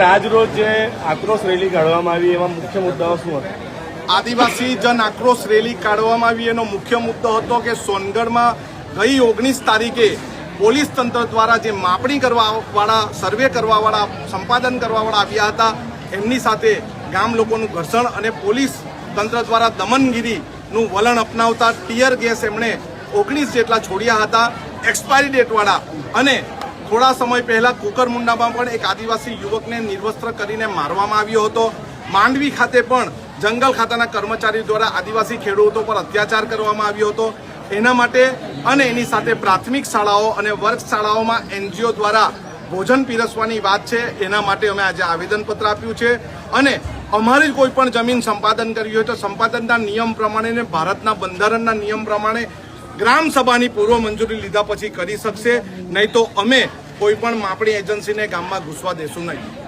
આજ રોજ જે આક્રોશ રેલી કાઢવામાં આવી એમાં મુખ્ય મુદ્દાઓ શું હતા? આદિવાસી જન આક્રોશ રેલી કાઢવામાં આવી એનો મુખ્ય મુદ્દો હતો કે સોનગઢમાં ગઈ 19 તારીખે પોલીસ તંત્ર દ્વારા જે માપણી કરવાવાળા, સર્વે કરવાવાળા, સંપાદન કરવાવાળા આવ્યા હતા એમની સાથે ગામ લોકોનું ઘર્ષણ અને પોલીસ તંત્ર દ્વારા દમનગીરીનું વલણ અપનાવતા ટીયર ગેસ એમણે 19 જેટલા છોડ્યા હતા એક્સપાયરી ડેટવાળા. અને થોડા સમય પહેલા કુકરમુંડામાં પણ એક આદિવાસી યુવકને નિર્વસ્ત્ર કરીને મારવામાં આવ્યો હતો. માંડવી ખાતે પણ જંગલ ખાતાના કર્મચારી દ્વારા આદિવાસી ખેડૂતો પર અત્યાચાર કરવામાં આવ્યો હતો. એના માટે અને એની સાથે પ્રાથમિક શાળાઓ અને વર્ગ શાળાઓમાં NGO દ્વારા ભોજન પીરસવાની વાત છે. એના માટે અમે આજે આવેદનપત્ર આપ્યું છે અને અમારી કોઈ પણ જમીન સંપાદન કરવી હોય તો સંપાદનના નિયમ પ્રમાણે ને ભારતના બંધારણના નિયમ પ્રમાણે ગ્રામ સભાની પૂર્વ મંજૂરી લીધા પછી કરી શકશે, નહીં તો અમે કોઈ પણ માપણી એજન્સીને ગામમાં ઘૂસવા દેશું નહીં.